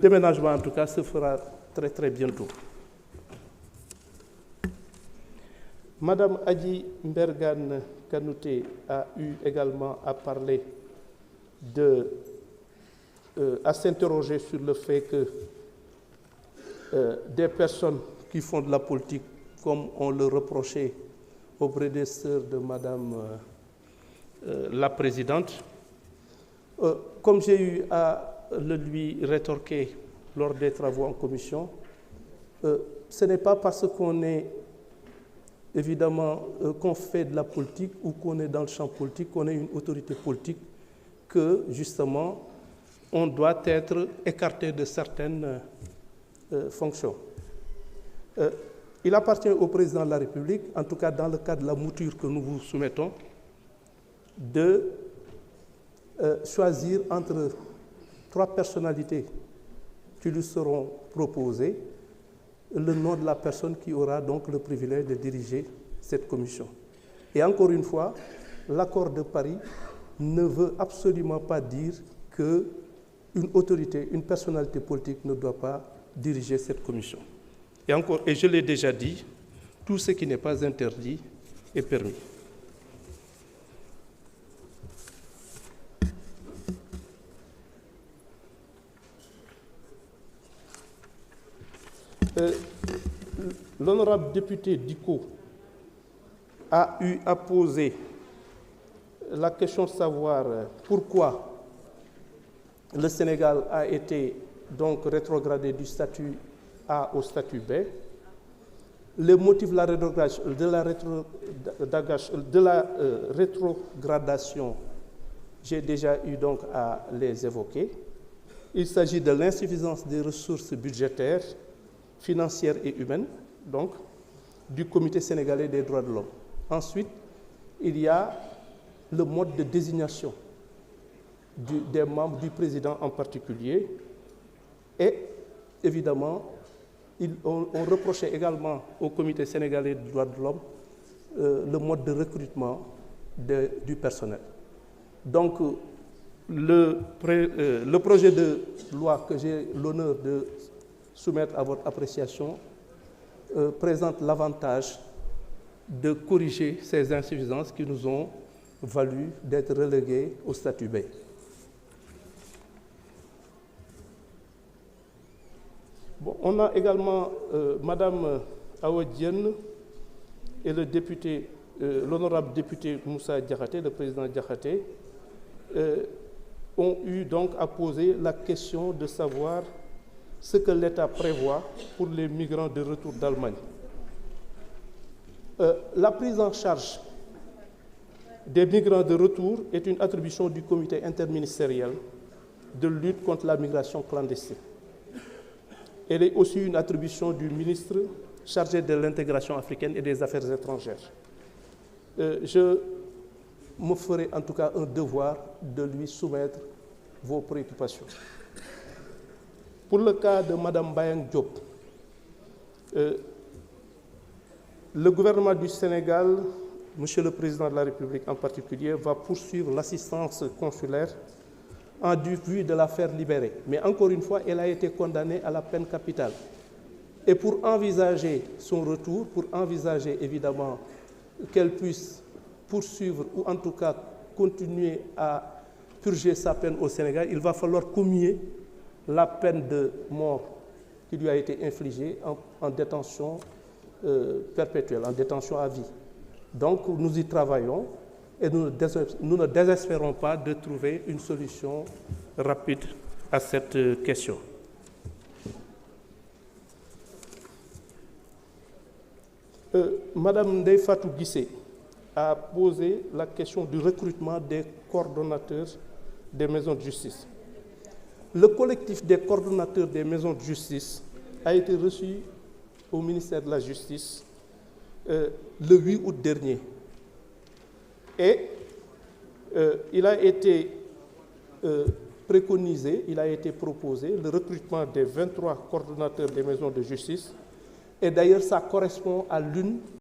Le déménagement, en tout cas, se fera très très bientôt. Madame Adji Mbergane Kanouté a eu également à parler à s'interroger sur le fait que des personnes qui font de la politique, comme on le reprochait au prédécesseur de Madame la Présidente, comme j'ai eu à le lui rétorquer lors des travaux en commission, ce n'est pas parce qu'on est évidemment qu'on fait de la politique ou qu'on est dans le champ politique, qu'on est une autorité politique, que justement on doit être écarté de certaines fonctions. Il appartient au président de la République, en tout cas dans le cadre de la mouture que nous vous soumettons, de choisir entre 3 personnalités qui lui seront proposées le nom de la personne qui aura donc le privilège de diriger cette commission. Et encore une fois, l'accord de Paris ne veut absolument pas dire qu'une autorité, une personnalité politique ne doit pas diriger cette commission. Et je l'ai déjà dit, tout ce qui n'est pas interdit est permis. L'honorable député Dicko a eu à poser la question de savoir pourquoi le Sénégal a été donc rétrogradé du statut A au statut B. Les motifs de la rétrogradation, j'ai déjà eu donc à les évoquer. Il s'agit de l'insuffisance des ressources budgétaires, financières et humaines, donc, du Comité sénégalais des droits de l'homme. Ensuite, il y a le mode de désignation des membres, du président en particulier, et évidemment, on reprochait également au Comité sénégalais des droits de l'homme le mode de recrutement du personnel. Donc, le projet de loi que j'ai l'honneur de soumettre à votre appréciation présente l'avantage de corriger ces insuffisances qui nous ont valu d'être relégués au statut B. Bon, on a également Madame Awa Diène et le député, l'honorable député Moussa Diakhaté, le président Diakhaté, ont eu donc à poser la question de savoir ce que l'État prévoit pour les migrants de retour d'Allemagne. La prise en charge des migrants de retour est une attribution du comité interministériel de lutte contre la migration clandestine. Elle est aussi une attribution du ministre chargé de l'intégration africaine et des affaires étrangères. Je me ferai en tout cas un devoir de lui soumettre vos préoccupations. Pour le cas de Mme Bayang Diop, le gouvernement du Sénégal, Monsieur le Président de la République en particulier, va poursuivre l'assistance consulaire en vue de la faire libérer. Mais encore une fois, elle a été condamnée à la peine capitale. Et pour envisager son retour, pour envisager évidemment qu'elle puisse poursuivre ou en tout cas continuer à purger sa peine au Sénégal, il va falloir commuer la peine de mort qui lui a été infligée en détention perpétuelle, en détention à vie. Donc nous y travaillons et nous ne désespérons pas de trouver une solution rapide à cette question. Madame Ndeye Fatou Guissé a posé la question du recrutement des coordonnateurs des maisons de justice. Le collectif des coordonnateurs des maisons de justice a été reçu au ministère de la Justice le 8 août dernier. Et il a été préconisé, il a été proposé le recrutement des 23 coordonnateurs des maisons de justice. Et d'ailleurs, ça correspond à l'une